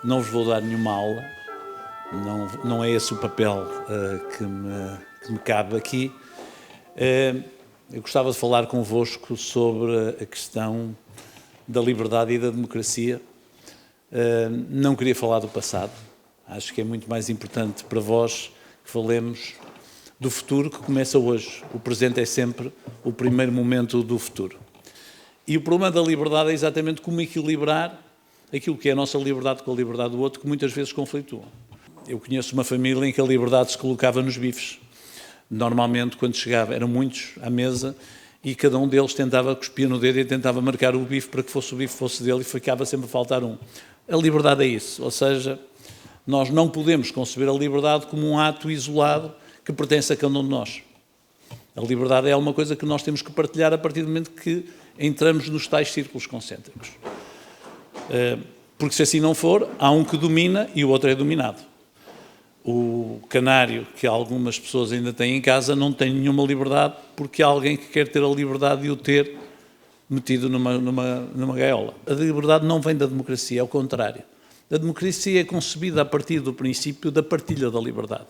Não vos vou dar nenhuma aula, não é esse o papel que me cabe aqui. Eu gostava de falar convosco sobre a questão da liberdade e da democracia. Não queria falar do passado, acho que é muito mais importante para vós que falemos do futuro que começa hoje. O presente é sempre o primeiro momento do futuro. E o problema da liberdade é exatamente como equilibrar aquilo que é a nossa liberdade com a liberdade do outro, que muitas vezes conflituam. Eu conheço uma família em que a liberdade se colocava nos bifes. Normalmente, quando chegava, eram muitos à mesa e cada um deles tentava cuspir no dedo e tentava marcar o bife para que o bife fosse dele e ficava sempre a faltar um. A liberdade é isso, ou seja, nós não podemos conceber a liberdade como um ato isolado que pertence a cada um de nós. A liberdade é uma coisa que nós temos que partilhar a partir do momento que entramos nos tais círculos concêntricos. Porque se assim não for, há um que domina e o outro é dominado. O canário que algumas pessoas ainda têm em casa não tem nenhuma liberdade porque há alguém que quer ter a liberdade de o ter metido numa gaiola. A liberdade não vem da democracia, é o contrário. A democracia é concebida a partir do princípio da partilha da liberdade.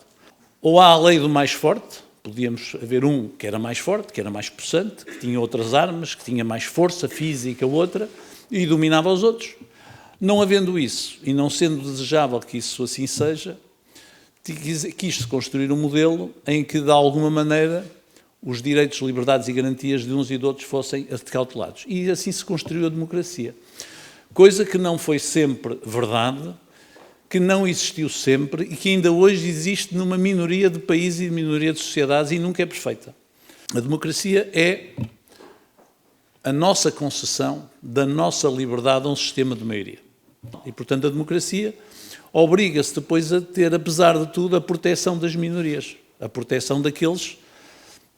Ou há a lei do mais forte, podíamos haver um que era mais forte, que era mais possante, que tinha outras armas, que tinha mais força física, outra, e dominava os outros. Não havendo isso, e não sendo desejável que isso assim seja, quis-se construir um modelo em que, de alguma maneira, os direitos, liberdades e garantias de uns e de outros fossem cautelados. E assim se construiu a democracia. Coisa que não foi sempre verdade, que não existiu sempre e que ainda hoje existe numa minoria de países e minoria de sociedades e nunca é perfeita. A democracia é a nossa concessão da nossa liberdade a um sistema de maioria. E, portanto, a democracia obriga-se depois a ter, apesar de tudo, a proteção das minorias, a proteção daqueles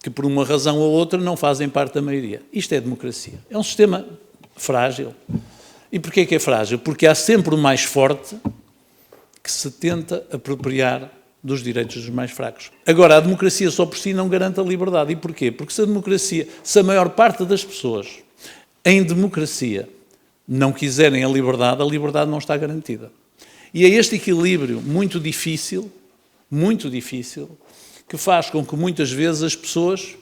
que, por uma razão ou outra, não fazem parte da maioria. Isto é democracia. É um sistema frágil. E porquê é que é frágil? Porque há sempre o mais forte que se tenta apropriar dos direitos dos mais fracos. Agora, a democracia só por si não garante a liberdade. E porquê? Porque se a maior parte das pessoas em democracia não quiserem a liberdade não está garantida. E é este equilíbrio muito difícil, que faz com que muitas vezes as pessoas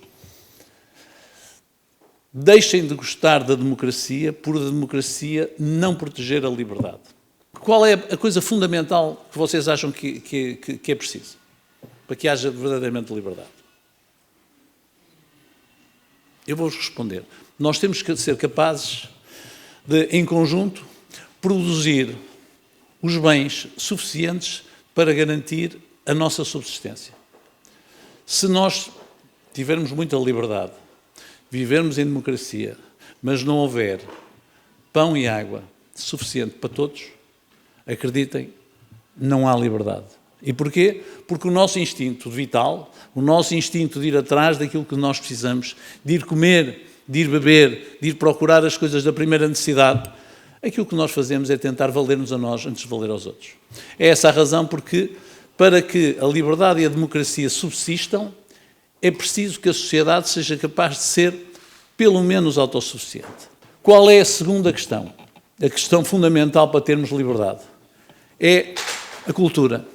deixem de gostar da democracia por a democracia não proteger a liberdade. Qual é a coisa fundamental que vocês acham que é preciso para que haja verdadeiramente liberdade? Eu vou-vos responder. Nós temos que ser capazes de, em conjunto, produzir os bens suficientes para garantir a nossa subsistência. Se nós tivermos muita liberdade, vivermos em democracia, mas não houver pão e água suficiente para todos, acreditem, não há liberdade. E porquê? Porque o nosso instinto vital, o nosso instinto de ir atrás daquilo que nós precisamos, de ir comer, de ir beber, de ir procurar as coisas da primeira necessidade, aquilo que nós fazemos é tentar valer-nos a nós antes de valer aos outros. É essa a razão porque, para que a liberdade e a democracia subsistam, é preciso que a sociedade seja capaz de ser, pelo menos, autossuficiente. Qual é a segunda questão? A questão fundamental para termos liberdade é a cultura.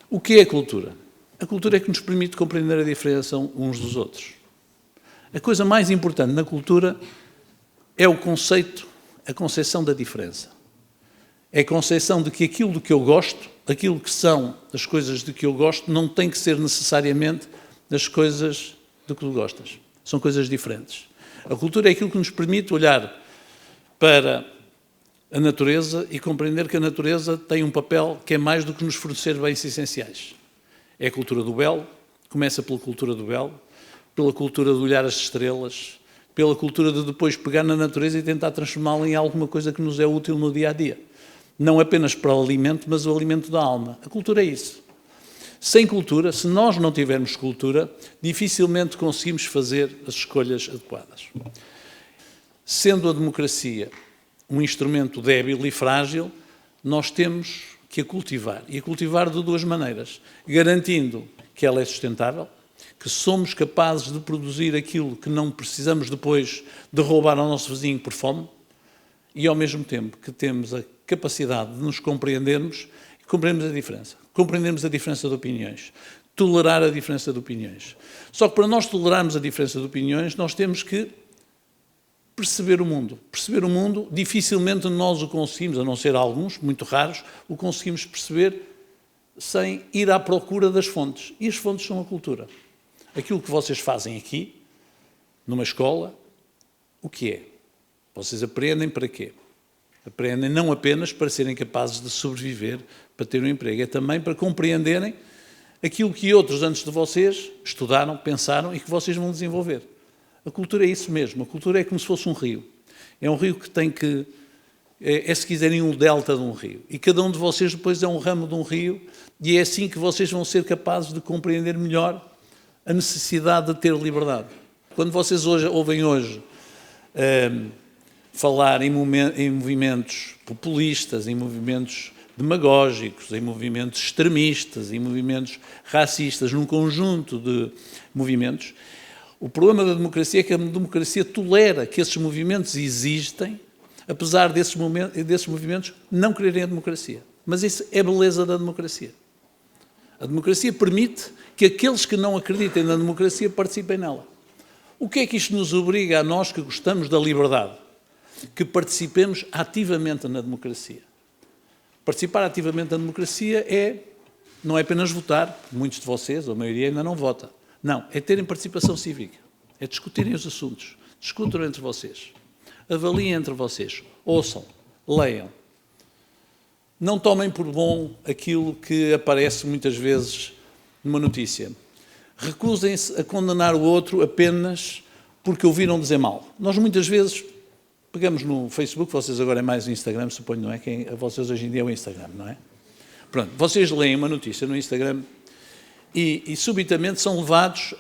O que é a cultura? A cultura é que nos permite compreender a diferença uns dos outros. A coisa mais importante na cultura é o conceito, a concepção da diferença. É a concepção de que aquilo de que eu gosto, aquilo que são as coisas de que eu gosto, não tem que ser necessariamente das coisas de que tu gostas. São coisas diferentes. A cultura é aquilo que nos permite olhar para a natureza e compreender que a natureza tem um papel que é mais do que nos fornecer bens essenciais. É a cultura do belo, começa pela cultura do belo, pela cultura de olhar as estrelas, pela cultura de depois pegar na natureza e tentar transformá-la em alguma coisa que nos é útil no dia-a-dia. Não apenas para o alimento, mas o alimento da alma. A cultura é isso. Sem cultura, se nós não tivermos cultura, dificilmente conseguimos fazer as escolhas adequadas. Sendo a democracia um instrumento débil e frágil, nós temos que a cultivar. E a cultivar de duas maneiras. Garantindo que ela é sustentável, que somos capazes de produzir aquilo que não precisamos depois de roubar ao nosso vizinho por fome, e ao mesmo tempo que temos a capacidade de nos compreendermos e compreendermos a diferença de opiniões, tolerar a diferença de opiniões. Só que para nós tolerarmos a diferença de opiniões, nós temos que perceber o mundo. Perceber o mundo, dificilmente nós o conseguimos, a não ser alguns, muito raros, o conseguimos perceber sem ir à procura das fontes. E as fontes são a cultura. Aquilo que vocês fazem aqui, numa escola, o que é? Vocês aprendem para quê? Aprendem não apenas para serem capazes de sobreviver, para ter um emprego, é também para compreenderem aquilo que outros antes de vocês estudaram, pensaram e que vocês vão desenvolver. A cultura é isso mesmo, a cultura é como se fosse um rio. É um rio que tem que, se quiserem, um delta de um rio. E cada um de vocês depois é um ramo de um rio e é assim que vocês vão ser capazes de compreender melhor a necessidade de ter liberdade. Quando vocês ouvem hoje falar em movimentos populistas, em movimentos demagógicos, em movimentos extremistas, em movimentos racistas, num conjunto de movimentos, o problema da democracia é que a democracia tolera que esses movimentos existem, apesar desses movimentos não quererem a democracia. Mas isso é a beleza da democracia. A democracia permite que aqueles que não acreditem na democracia participem nela. O que é que isto nos obriga a nós que gostamos da liberdade? Que participemos ativamente na democracia. Participar ativamente na democracia não é apenas votar, muitos de vocês, ou a maioria ainda não vota. Não, é terem participação cívica, é discutirem os assuntos, discutam entre vocês, avaliem entre vocês, ouçam, leiam. Não tomem por bom aquilo que aparece muitas vezes numa notícia. Recusem-se a condenar o outro apenas porque ouviram dizer mal. Nós muitas vezes pegamos no Facebook, vocês agora é mais o Instagram, suponho, não é? Vocês hoje em dia é o Instagram, não é? Pronto, vocês leem uma notícia no Instagram e subitamente são levados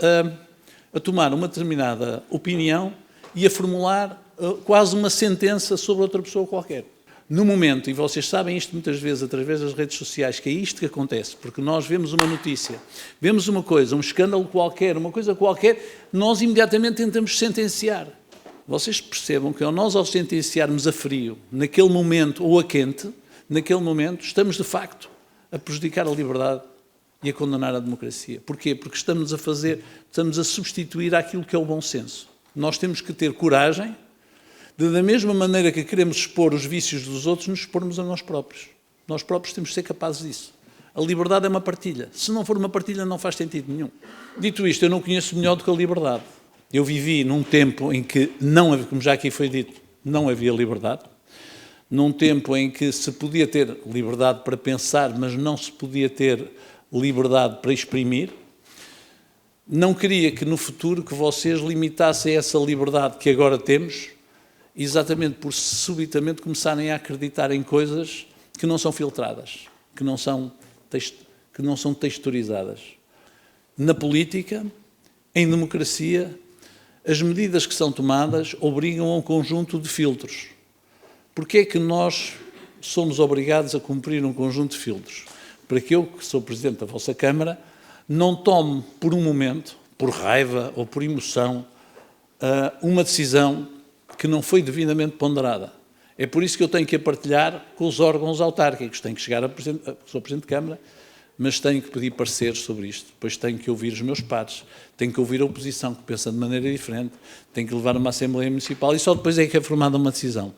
a tomar uma determinada opinião e a formular quase uma sentença sobre outra pessoa qualquer. No momento, e vocês sabem isto muitas vezes através das redes sociais, que é isto que acontece, porque nós vemos uma notícia, vemos uma coisa, um escândalo qualquer, uma coisa qualquer, nós imediatamente tentamos sentenciar. Vocês percebam que ao sentenciarmos a frio, naquele momento, ou a quente, naquele momento, estamos de facto a prejudicar a liberdade e a condenar a democracia. Porquê? Porque estamos a substituir aquilo que é o bom senso. Nós temos que ter coragem de, da mesma maneira que queremos expor os vícios dos outros, nos expormos a nós próprios. Nós próprios temos que ser capazes disso. A liberdade é uma partilha. Se não for uma partilha, não faz sentido nenhum. Dito isto, eu não conheço melhor do que a liberdade. Eu vivi num tempo em que, como já aqui foi dito, não havia liberdade. Num tempo em que se podia ter liberdade para pensar, mas não se podia ter liberdade para exprimir. Não queria que no futuro que vocês limitassem essa liberdade que agora temos, exatamente por subitamente começarem a acreditar em coisas que não são filtradas, que não são texturizadas. Na política, em democracia, as medidas que são tomadas obrigam a um conjunto de filtros. Porquê é que nós somos obrigados a cumprir um conjunto de filtros? Para que eu, que sou Presidente da vossa Câmara, não tome por um momento, por raiva ou por emoção, uma decisão que não foi devidamente ponderada. É por isso que eu tenho que a partilhar com os órgãos autárquicos. Tenho que chegar sou Presidente de Câmara, mas tenho que pedir pareceres sobre isto. Depois tenho que ouvir os meus pares, tenho que ouvir a oposição, que pensa de maneira diferente, tenho que levar a uma Assembleia Municipal e só depois é que é formada uma decisão.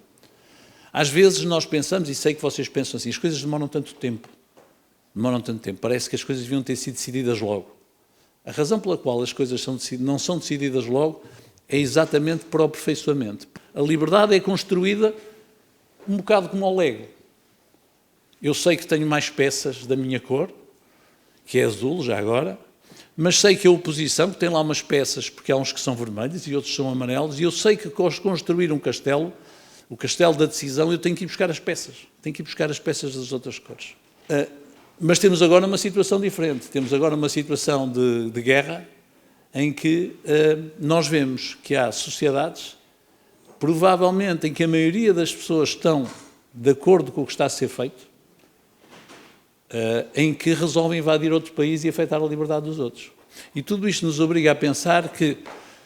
Às vezes nós pensamos, e sei que vocês pensam assim, as coisas demoram tanto tempo. Parece que as coisas deviam ter sido decididas logo. A razão pela qual as coisas não são decididas logo é exatamente para o aperfeiçoamento. A liberdade é construída um bocado como ao Lego. Eu sei que tenho mais peças da minha cor, que é azul, já agora, mas sei que a oposição, que tem lá umas peças, porque há uns que são vermelhos e outros são amarelos, e eu sei que construir um castelo, o castelo da decisão, eu tenho que ir buscar as peças. Tenho que ir buscar as peças das outras cores. Mas temos agora uma situação diferente. Temos agora uma situação de guerra em que nós vemos que há sociedades, provavelmente em que a maioria das pessoas estão de acordo com o que está a ser feito, em que resolvem invadir outro país e afetar a liberdade dos outros. E tudo isto nos obriga a pensar que,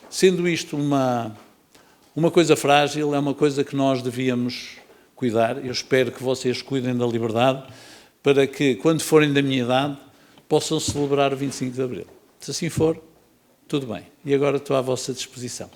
sendo isto uma coisa frágil, é uma coisa que nós devíamos cuidar. Eu espero que vocês cuidem da liberdade para que, quando forem da minha idade, possam celebrar o 25 de Abril. Se assim for, tudo bem. E agora estou à vossa disposição.